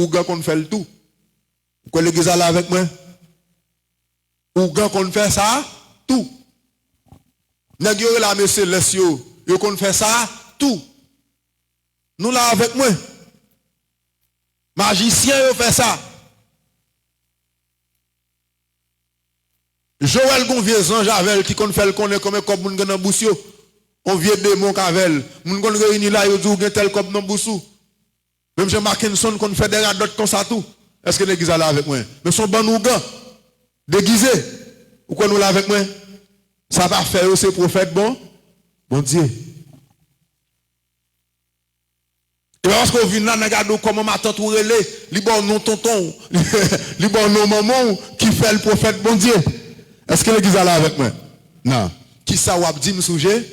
ou gars qu'on fait le tout. Pourquoi l'église là avec moi? Ou gars qu'on fait ça, tout. Nèg yo la monsieur Lesio, yo qu'on fait ça, tout. Nous là avec moi. Magicien yo fait ça. Joël gon vieux ange Javel qui kon fait le connaît comme moun gen nan boussio. On vieux démon Kavel. Moun kon réuni là yo dou gen tel comme nan boussou. Même Jean Mackinson kon fait des radotes comme ça tout. Est-ce que l'église là avec moi? Mais son ban ou gant déguisé. Ou quoi nous là avec moi? Ça va faire ces prophètes bon Dieu. Et parce qu'on vient là, regarde comment ma tante ou relé, li bon non tonton, li bon non maman qui fait le prophète bon Dieu. Est-ce que l'église est là avec moi? Non. Qui ça ou a dit me sujet?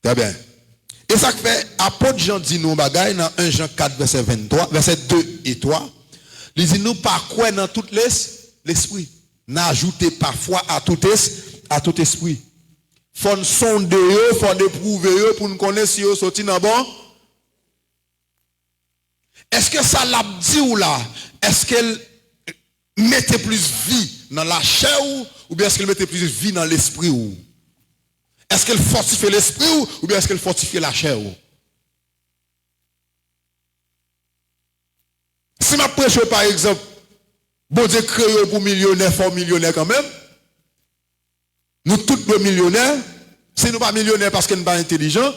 Très bien. Et ça fait, apôtre Jean dit nous bagaille dans 1 Jean 4 verset 23, verset 2 et 3. Il dit nous par quoi dans tout l'esprit. N'ajoutez parfois à tout esprit. Faut nous sonder, faut nous prouver pour nous connaître si vous sorti dans bon. Est-ce que ça l'a dit ou là? Est-ce qu'elle mettait plus vie dans la chair ou bien est-ce qu'elle mettait plus vie dans l'esprit ou? Est-ce qu'elle fortifie l'esprit ou bien est-ce qu'elle fortifie la chair ou? Si je prêche par exemple, bon Dieu créé pour millionnaire, fort millionnaire quand même. Nous tous deux millionnaires. Si nous pas millionnaires parce que nous pas intelligents,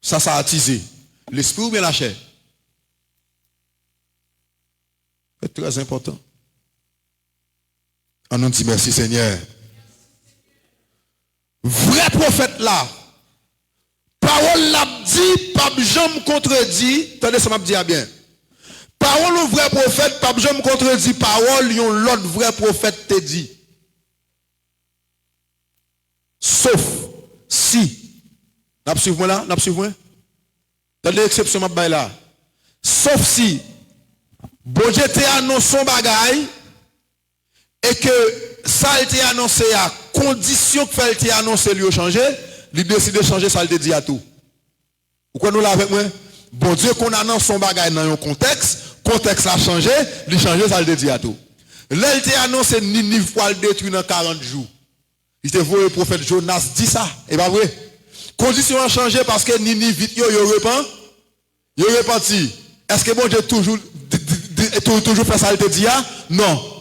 ça a attisé. L'esprit ou bien la chair? C'est très important. On nous dit merci Seigneur. Vrai prophète là, parole l'a dit, pas jamais contredit. Attendez, ça m'a dit bien. Parole au vrai prophète, pas jamais contredit parole, yon l'autre vrai prophète te dit. Sauf si, n'a pas suivi moi là, n'a pas suivi moi. Dans l'exception m'a bail là. Sauf si bon Dieu t'a annoncé son bagaille et que ça a été annoncé à condition que fait été annoncé lui changer, il décide de changer ça il te dit à tout. Pourquoi nous là avec moi? Bon Dieu qu'on annonce son bagaille dans un contexte a changé, il change ça il te dit à tout. Là il t'a annoncé Ninive pour le détruire dans 40 jours. Il te voit le prophète Jonas dit ça, et pas vrai? Condition a changé parce que Ninive vite yo repenti. Est-ce que bon Dieu toujours fait ça il te dit ah? Non.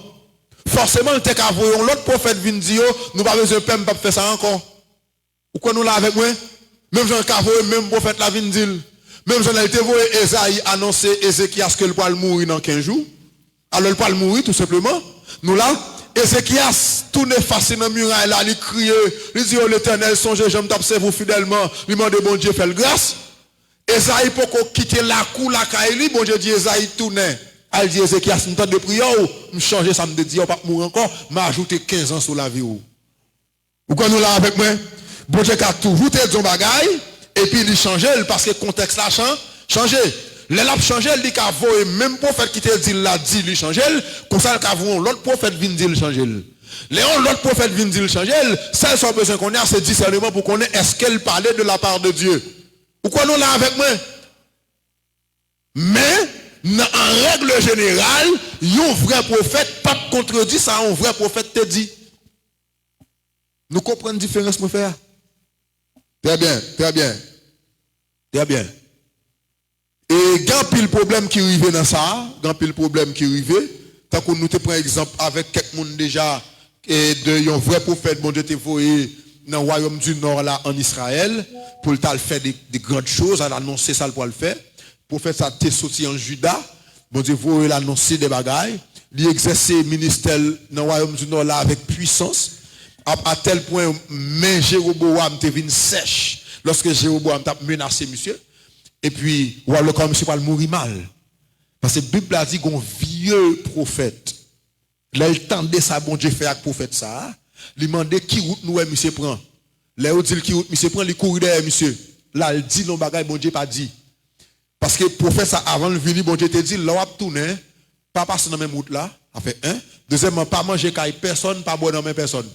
Forcément il te qu'à voir l'autre prophète vient dire nous pas besoin de pas faire ça encore. Pourquoi nous là avec moi? Même Jean Cavour même prophète là vient dire. Même Jean il te voit Esaïe annoncer Ézéchias que le poil mourir dans 15 jours. Alors le poil mourir tout simplement. Nous là Ézéchias tourne face dans muraille là, il crie, il dit oh l'Éternel songez, j'aime t'observer fidèlement, lui demande bon Dieu fait grâce. Esaïe pour quitter la cour la caille, bon Dieu dit Esaïe tourne. Elle dit Ézéchias nous temps de prière me changer ça me dit on pas mourir encore, m'ajouter 15 ans sur la vie ou. Pourquoi nous là avec moi? Bon Dieu a toujours été son bagaille et puis il change parce que le contexte là changé. Les l'a changé, il dit qu'a voé même prophète qui te dit l'a dit il change, comme ça qu'a voé l'autre prophète vient dire il change. L'autre prophète vient dire il change, ça soit besoin qu'on ait c'est discernement pour qu'on ait est-ce qu'elle parlait de la part de Dieu. Pourquoi nous là avec moi? Mais en règle générale, un vrai prophète pas contredit ça, un vrai prophète te dit. Nous comprenons la différence mon frère. Très bien. Et quand pile problème qui arrive dans ça, tant que nous te prenons exemple avec quelqu'un déjà et de un vrai prophète, bon Dieu te voyé dans le royaume du Nord là en Israël pour le faire des grandes choses, à annoncer ça pour le faire. Prophète ça t'est sorti en Juda, bon Dieu voyé l'annoncer des bagailles, il exercer ministère dans le royaume du Nord là avec puissance à tel point mais Jéroboam te venu sèche lorsque Jéroboam t'a menacé monsieur. Et puis, ou alors comme monsieur va mourir mal. Parce que la Bible a dit qu'on vieux prophète. Là, il tendait ça, bon Dieu fait avec prophète ça. Il demandait qui route nous monsieur prend. Là, il dit qui route monsieur prend, il court derrière monsieur. Là, il dit non bagaille, bon Dieu pas dit. Parce que prophète ça, avant le venir, bon Dieu te dit, là, on va tourner, pas passer dans la même route là. Ça fait un. Deuxièmement, pas manger caille personne, pas boire dans même personne.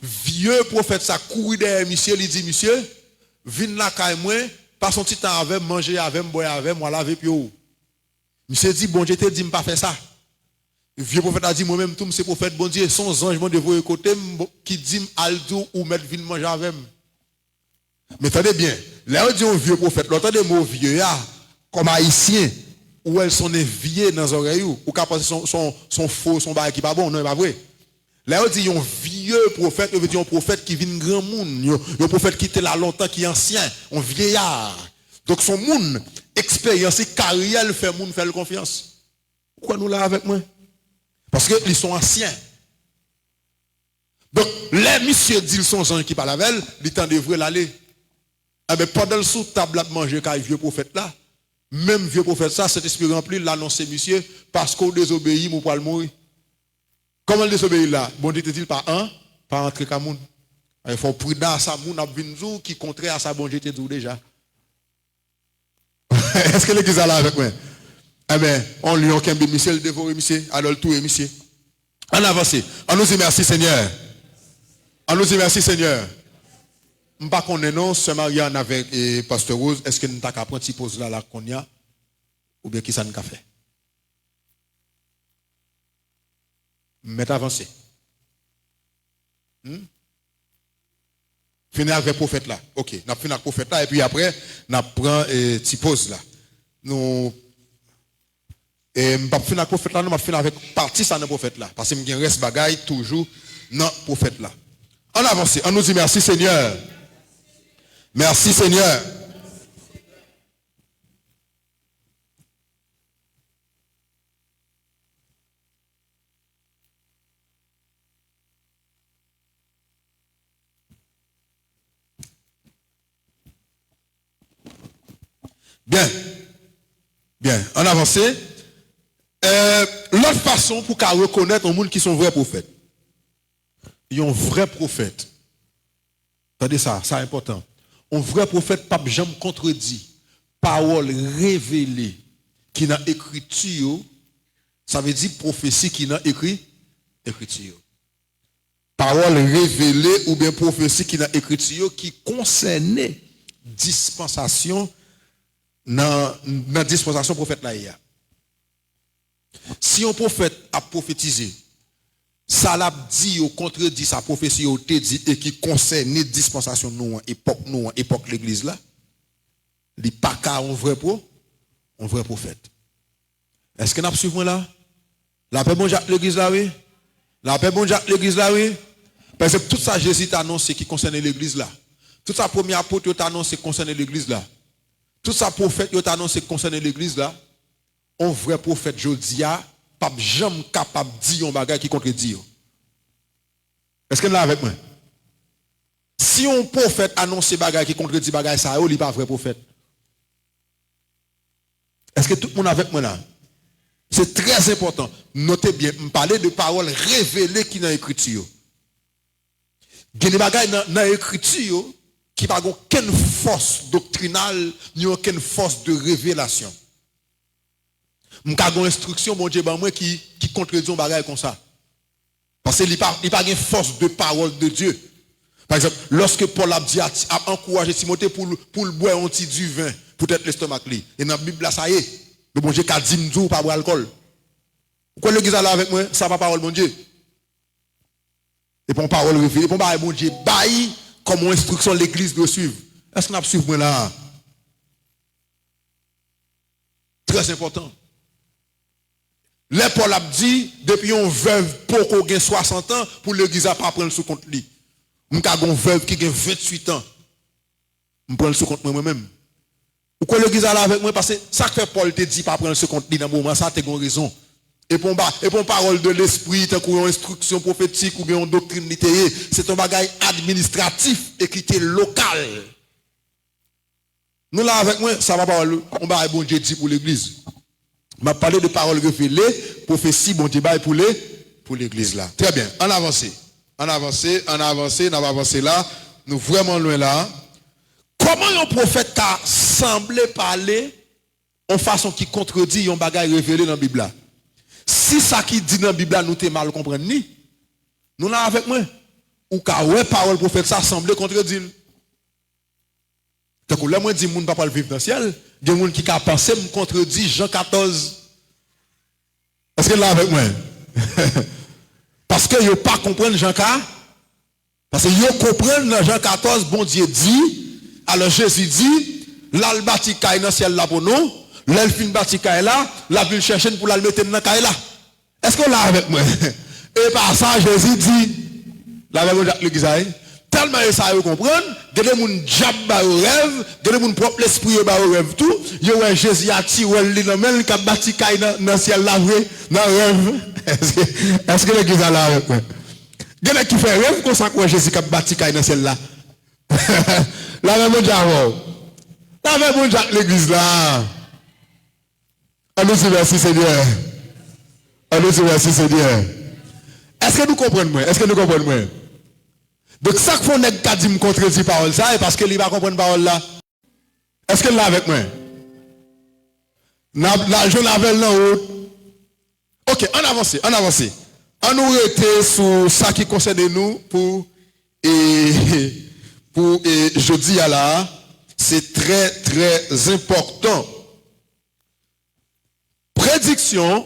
Vieux prophète ça, court derrière monsieur, il dit, monsieur, viens là caille moi. pas son petit temps avec, manger avec, boire avec, moi laver puis où. Monsieur dit, bon Dieu te dit, pas faire ça. Le vieux prophète a dit, moi-même, tout, c'est prophète, bon Dieu, son ange de vous côté, qui dit, aldo ou mettre vin manger avec. Mais attendez bien, là on dit un vieux prophète, l'autre des mots vieux, comme haïtien, où elles sont vieux dans les oreilles, ou qu'à passer son faux, son bail qui pas bon, non, pas vrai. Là on dit un vieux prophète, on veut dire un prophète qui vient grand monde, un prophète qui était là longtemps, qui est ancien, un vieillard. Donc son monde, expérience, carrière, fait monde, fait confiance. Pourquoi nous là avec moi? Parce qu'ils sont anciens. Donc, les messieurs disent sont gens qui parlent avec elle, ils temps devraient l'aller. Mais pendant le sous table de manger quand vieux prophète là, même vieux prophète ça, cet esprit rempli, l'annonce monsieur, parce qu'on désobéit, mon poil mourir. Comment le désobéir là? Bon Dieu te dit pas pas entrer comme monde. Il faut prudent à sa moun abvinzou qui contraire à sa bon Dieu te dit déjà. Est-ce que l'église est là avec moi? Eh bien, on lui a qu'un monsieur, le dévorer monsieur, alors le tout est monsieur. En avance. On nous dit merci Seigneur. On nous dit merci Seigneur. Je ne sais pas qu'on est non, ce mariage avec Pasteur Rose, est-ce que nous avons qu'à prendre cette pause là qu'on y a? Ou bien qui ça nous a fait? Mais avancé. Finir avec le prophète là. Ok, nous avons fini avec le prophète là et puis après, nous prenons une petite pause là. Nous. Et je ne vais pas finir avec le prophète là, nous allons finir avec partie ça dans le prophète là. Parce que je reste bagaille toujours dans le prophète là. On avance, on nous dit merci Seigneur. Merci Seigneur. Bien. Bien. On avance. L'autre façon pour qu'à reconnaître un monde qui sont vrais prophètes. Ils ont un vrai prophète. Attendez ça, c'est important. Un vrai prophète, pas jamais contredit. Parole révélée qui n'a écriture, ça veut dire prophétie qui n'a écriture. Parole révélée ou bien prophétie qui n'a écriture qui concernait dispensation dans dispensation prophète là. Si un prophète a prophétisé, ça l'a dit au contredit sa prophétie au te dit et qui concerne dispensation nous époque l'église là, il pas qu'à un vrai prophète. Est-ce que nous suivons là? La paix bon Jacques l'église là oui. La paix bon Jacques l'église là oui. Parce que tout ça Jésus t'a annoncé qui concerne l'église là. Tout ça premier apôtre t'a annoncé qui concerne l'église là. Tout ça prophète t'a annoncé qui concerne l'église là. Un vrai prophète Jodia pas jamais capable de dire un bagage qui contredit. Est-ce que là avec moi? Si un prophète annonce un bagage qui contredit bagage ça, il n'est pas vrai prophète. Est-ce que tout le monde avec moi là? C'est très important. Notez bien, je parle de paroles révélées qui dans l'écriture. Il y a des bagages dans l'écriture qui n'ont aucune force doctrinale ni aucune force de révélation. Je n'ai une instruction, mon Dieu, qui contredit un bagage comme ça. Parce qu'il n'y a pas de force de parole de Dieu. Par exemple, lorsque Paul a encouragé Timothée pour le boire un petit du vin, pour être l'estomac. Et dans la Bible, là, ça y est. Mais bon Dieu, qu'a dit nous pas boire alcool. Pourquoi l'église là avec moi? Ça va parole, mon Dieu. Et pour parole révélée, et pour parole, mon Dieu, baille comme instruction l'église doit suivre. Est-ce qu'on a suivi moi là? Très important. Les Paul a dit, depuis un veuve pour qu'on ait 60 ans, pour l'église à pas prendre sous compte lui. Je suis un veuve qui a 28 ans. Je prends le sous compte moi-même. Pourquoi l'église est là avec moi? Parce que ça que fait Paul te dit pas prendre ce compte dans le moment, ça tu as raison. Et pour parole de l'esprit, tant qu'on une instruction prophétique ou bien une doctrine littéraire, c'est un bagage administratif et qui est local. Nous là avec moi, ça va parler, on va bon Dieu dit pour l'église. m'a parlé de paroles révélées, prophétie, bon débat pour l'église là. Très bien, on avance. On va avancer là. Nous vraiment loin là. Comment un prophète a semblé parler en façon qui contredit un bagage révélé dans la Bible là? Si ça qui dit dans la Bible là, nous t'es mal comprendre ni, nous là avec moi. Ou car ouais parole prophète ça semble contredire. Donc là, moi, dis, moun pas le vivre dans le ciel. Il y a des gens qui a pensé me contredit Jean 14. Est-ce que là avec moi? Parce que yo pas comprendre Jean 14. Parce que yo comprennent dans Jean 14, bon Dieu dit, alors Jésus dit, là le bâti caille dans le ciel là pour nous, là le fin bâti caille là, la ville chercher pour la mettre dans la caille là. Est-ce que là avec moi? Et par ça, Jésus dit, là avec moi, l'église, tellement ça vous comprendre, que les gens diable au rêve, que les gens propre l'esprit au rêve tout, yo ouais Jésus a tiré le dans même qui bâti caille dans le ciel là dans rêve. Est-ce que l'église là avec moi? Il y a qui fait rêve comme ça que Jésus a bâti caille dans celle-là. Là, même mon diable. Là, même mon diable l'église là. Allons-y, merci Seigneur. Allons-y, merci Seigneur. Est-ce que nous comprenons moi? Est-ce que nous comprenons moi? Donc, ça qu'on a dit me contredit parole ça, et parce que il va comprendre parole là. Est-ce que là avec moi? La je l'avais là haut. Ok, on avance, on avance. On nous était sur ça qui concerne nous pour jeudi à là, c'est très très important. Prédiction.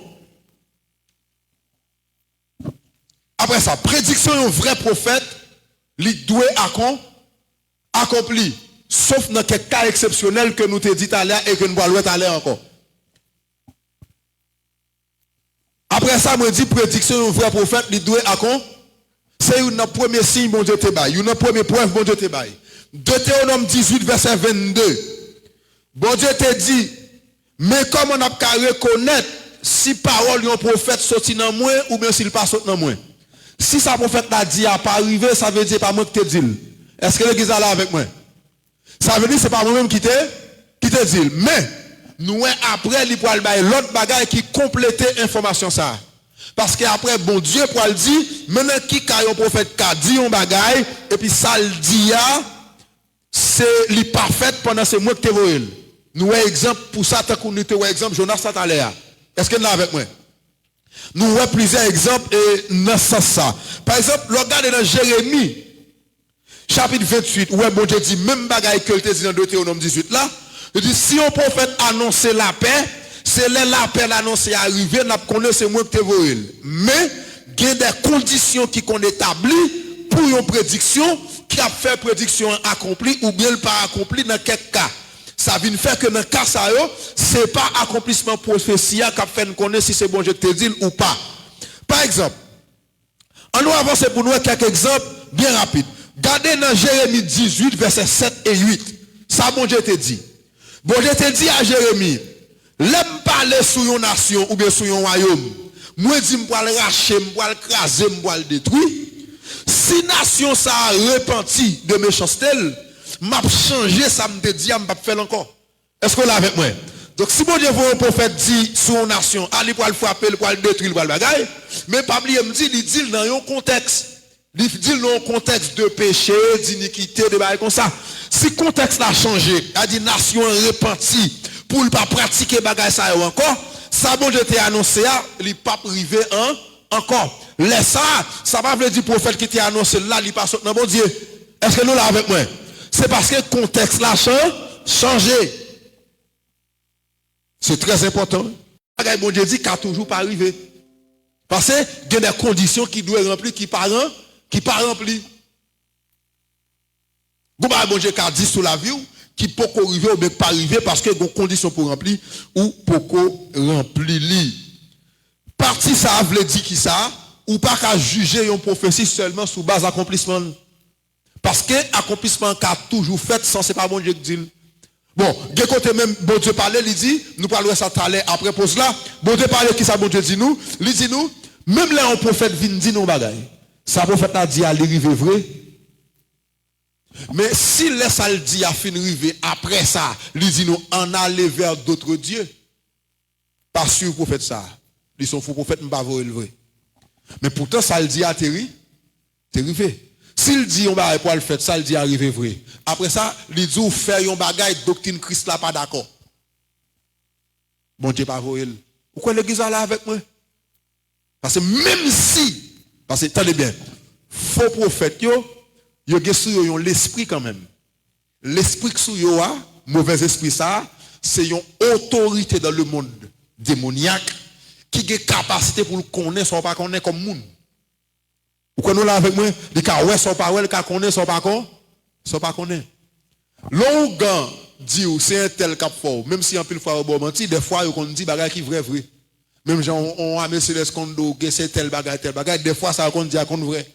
Après ça, prédiction un vrai prophète, il doit accomplir. Sauf dans quelques cas exceptionnels que nous t'ai dit à l'heure et que nous allons voir à l'heure encore. Après ça, me dit prédiction un vrai prophète, il doit accomplir. C'est une premier signe, bon Dieu te baille. Une première preuve, bon Dieu te baille. Deutéronome 18, verset 22. Bon Dieu te dit, mais comment on a qu'à reconnaître si parole d'un prophète sorti dans moi ou bien s'il pas sorti dans moi. Si sa prophète l'a dit à pas arriver, ça veut dire pas moi qui te dit. Est-ce que l'église est là avec moi? Ça veut dire c'est pas moi-même qui te dit. Mais nous après il pourra le l'autre bagaille qui complétait information ça. Parce qu'après bon Dieu pour le dire, maintenant qui a un prophète qui a dit un bagaille et puis ça le dit c'est li parfait pendant ces mois que tu vois. Nous avons exemple pour ça tant qu'on était exemple Jonas Satalea. Est-ce que là avec moi? Nous avons plusieurs exemples et dans ça. Par exemple, regardez dans Jérémie, chapitre 28, où bon Dieu dit, même bagaille que te dit dans Deutéronome 18 là, il dit, si un prophète annonce la paix, c'est là la paix l'annoncer arriver, n'a connaît c'est moi que te vois. Mais, il y a des conditions qui sont établies pour une prédiction, qui a fait prédiction accomplie ou bien pas accomplie dans quelques cas. Ça vient faire que dans le cas ça c'est pas accomplissement prophétie qui a fait nous connaître si c'est bon Dieu te dit ou pas. Par exemple, on va avancer pour nous quelques exemples bien rapides. Regardez dans Jérémie 18 versets 7 et 8. Ça bon Dieu te dit. Bon Dieu te dit à Jérémie, l'aime parler sur une nation ou bien sur un royaume. Moi dis m'poil racher, m'poil craser, m'poil détruire. Si nation ça a repenti de méchanceté, m'a changé ça me dit m'a faire encore. Est-ce que là avec moi? Donc si bon Dieu voit un prophèt dit sur une nation, aller pour le frapper, pour le détruire, pour le bagaille, mais pas oublier me dit il dit dans un contexte. Il dit dans un contexte de péché, d'iniquité, de bagaille comme ça. Si contexte a changé, a dit nation repenti pour ne pas pratiquer bagaille ça encore, ça bon Dieu t'a annoncé il pas privé encore. Laisse ça va veut dire prophète qui t'a annoncé là, il pas sorti dans bon Dieu. Est-ce que nous là avec moi? C'est parce que le contexte l'a changé. C'est très important. Bon Dieu dit qu'il n'a toujours pas arrivé. Parce qu'il y a des conditions qui doivent remplir, qui ne pas remplir. Bon Dieu qui a dit sur la vie, qui peut arriver ou pas arriver parce qu'il y a des conditions pour remplir ou pour remplir. Partie ça veut dire qui ça, ou pas qu'à juger une prophétie seulement sous base d'accomplissement. Parce que l'accomplissement qu'a toujours fait, sans c'est pas bon Dieu qui dit. Bon, de côté même, bon Dieu parlait, il dit, nous parlons ça tout à l'heure après pause là, bon Dieu parlait qui ça, bon Dieu dit nous, il dit nous, même là un prophète vient dire nos bagailles. Ça prophète a dit à l'arrivée vrai. Mais si laisse ça le dit à fin arriver après ça, il dit nous en aller vers d'autres dieux. Pas sûr prophète ça. Ils sont faux prophètes, pas vrai le vrai. Mais pourtant ça le dit à Terry, arrivé. S'il dit on va pour le faire ça, il dit arriver vrai. Après ça, il dit ou faire un bagage doctrine Christ là pas d'accord. Bon Dieu pas vrai. Pourquoi l'église là avec moi? Parce que même si, parce que attendez bien, faux prophète yo gen sur l'esprit quand même. l'esprit que sous yo a, mauvais esprit ça, c'est une autorité dans le monde démoniaque qui a capacité pour le connaître, soit pas connaître comme monde. Vous connaissez là avec moi, les cas ouais sont pas ouais, les cas connaît sont pas con, sont pas connaît. L'on dit c'est un tel cap fort, même si en pile fois bon menti, des fois on dit bagage qui vrai. Même gens on a mis les condo, c'est tel bagage, des fois ça on dit à qu'on vrai.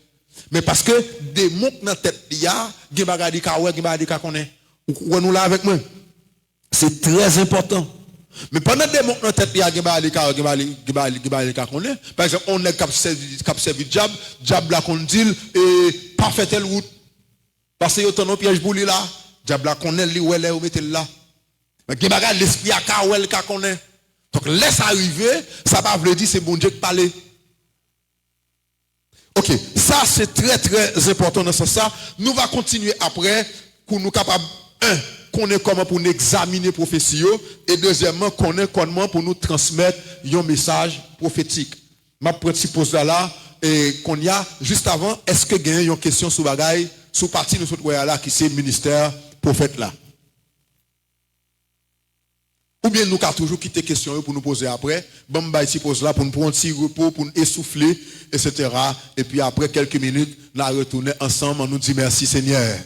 Mais parce que des mots dans tête il y a, des bagage qui ouais, des bagage qui connaît. Vous nous là avec moi. C'est très important. Mais pendant des mots dans tête il y a des bagage qui connaît. Par exemple, on est cap servi diable là qu'on dit et pas fait telle route. Parce que y a ton piège pour lui là. Diable connaît lui ouais là ou mettez là. Mais des bagage l'esprit a ka ouais ka connaît. Donc laisse arriver, ça va veut dire c'est bon Dieu qui parle. OK, ça c'est très très important dans ce sens ça. Nous va continuer après pour nous capable connaître comment pour nous examiner prophétie et deuxièmement connaître comment pour nous transmettre un message prophétique. Ma petite pause là et qu'on y a juste avant, est-ce que gagne une question sur bagaille sur partie nous autres là qui c'est ministère prophète là. Ou bien nous avons toujours quitté question pour nous poser après. Bon, bah, ici pose là pour nous prendre un petit repos, pour nous essouffler, etc. Et puis après quelques minutes, nous allons retourner ensemble. On nous dit merci Seigneur.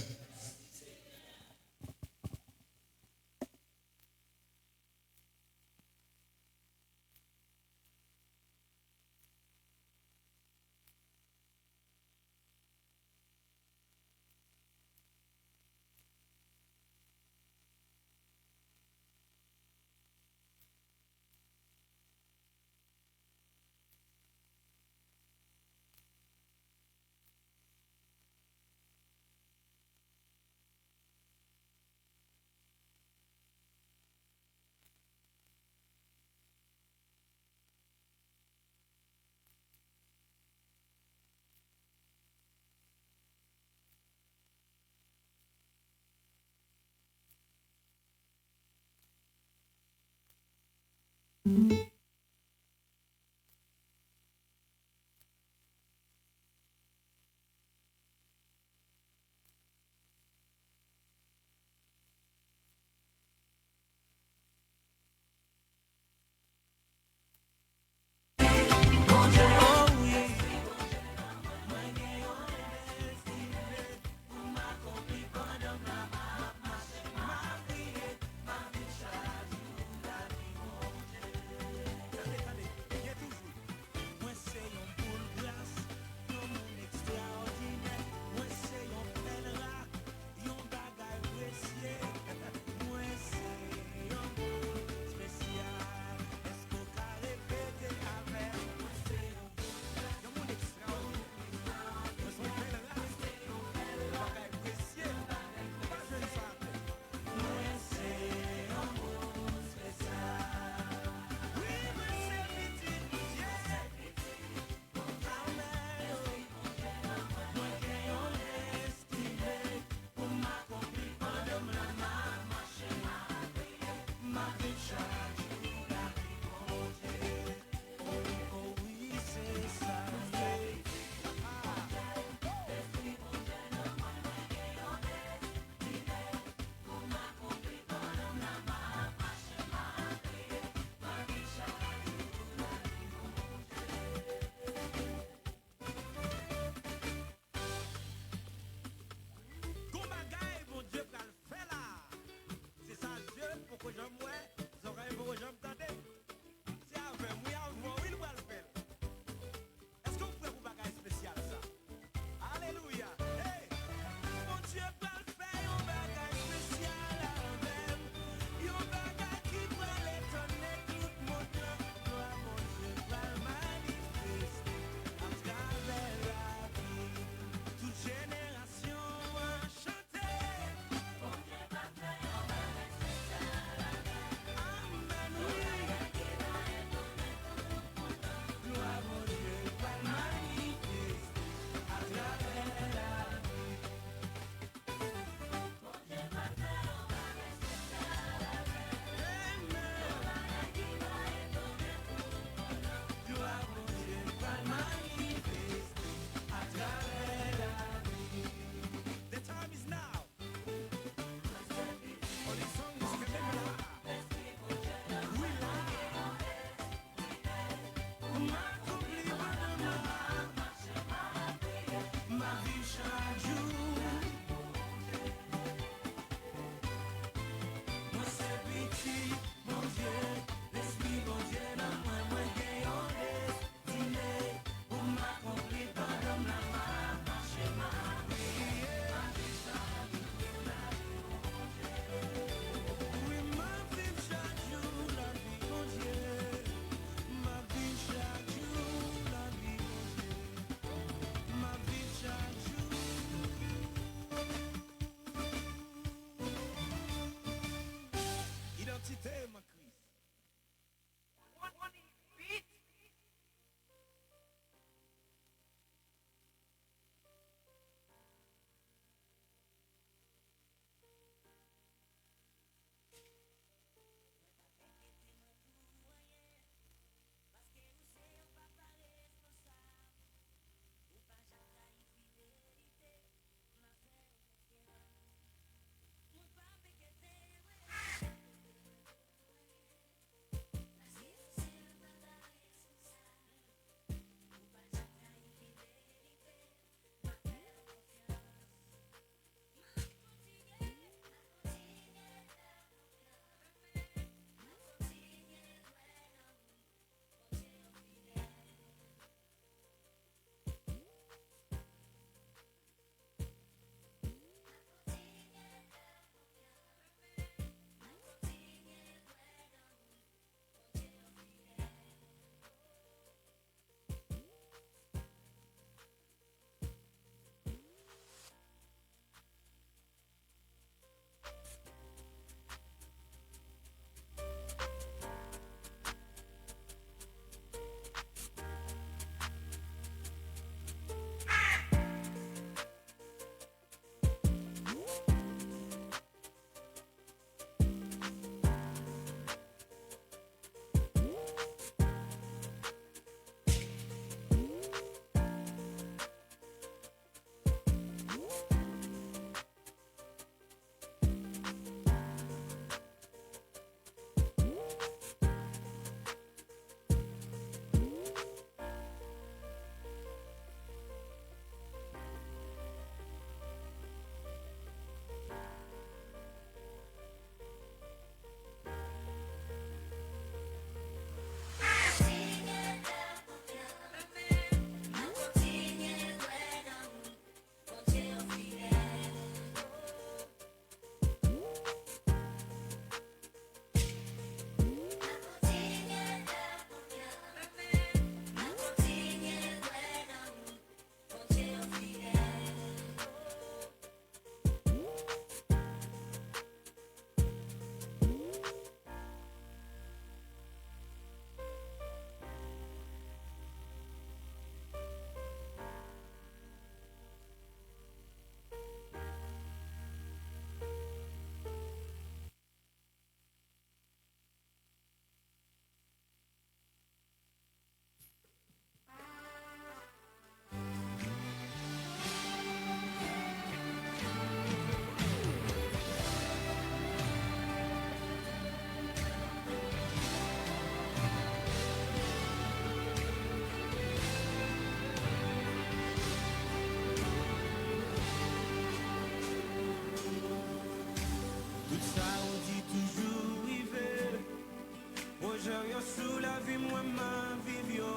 Aujourd'hui, sous la vie, moi, ma vie, yo.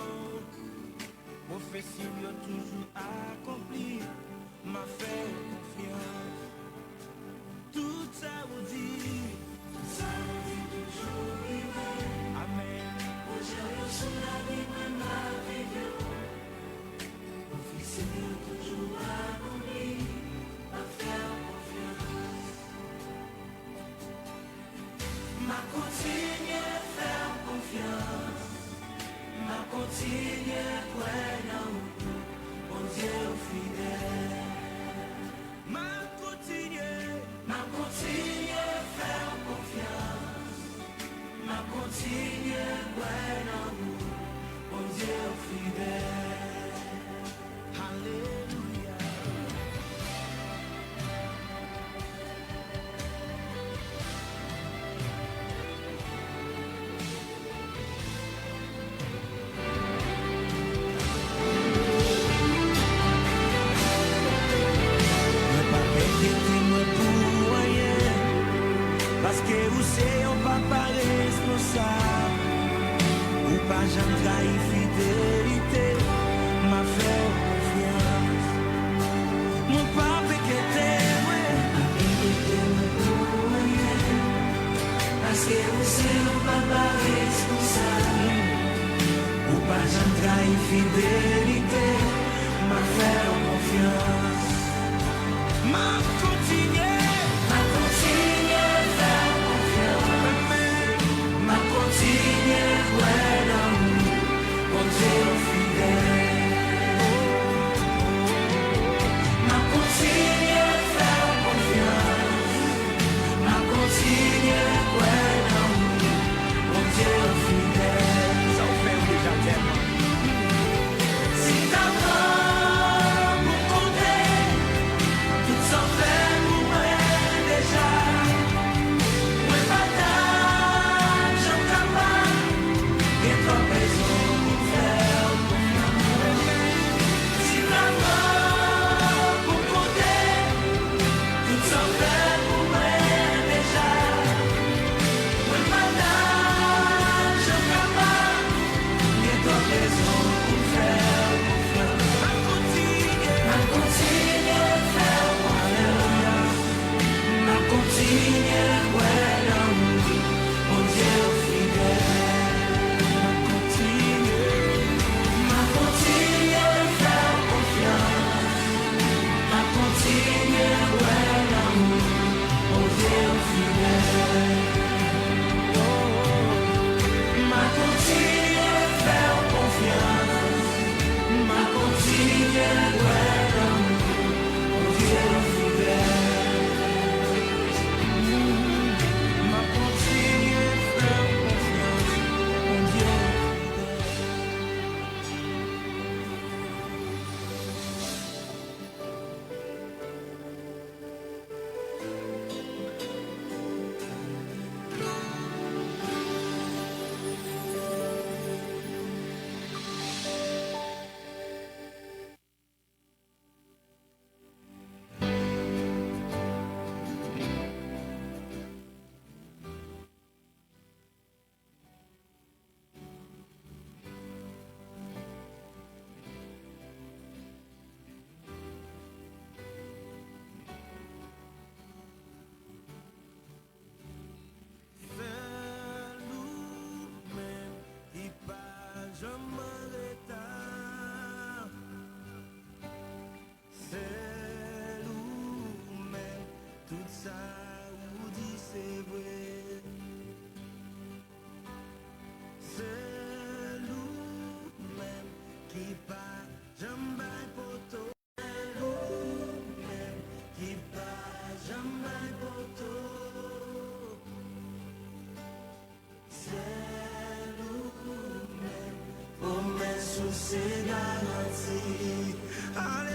Prophétie, yo, toujours accompli. M'a fait confiance. Tout ça vous dit. Ça vous dit toujours vivre. Amen. Aujourd'hui, sous la vie, moi, ma vie, yo. Prophétie, yo, toujours accompli. M'a fait confiance. M'a continué à faire confiance. M'a continué à croire en vous, mon Dieu fidèle. M'a continué à faire confiance. M'a continué à croire en vous, mon Dieu fidèle. Alléluia. Parce que vous savez, on va pas responsable. Ou pas jamais trahi fidélité. M'a fait confiance. Mon papa qui était parce que vous savez, on va pas responsable. Ou pas jamais trahi fidélité. M'a fait confiance. M'a continué. Continue, bueno, con Dieu fidèle. Ma continue à faire confiance. Ma continue, bueno, con Dieu fidèle. Ça vous fait déjà tellement. Si t'as pas pour compter, tout s'en fait pour moi déjà. Ouais, pas c'est garanti. Allez.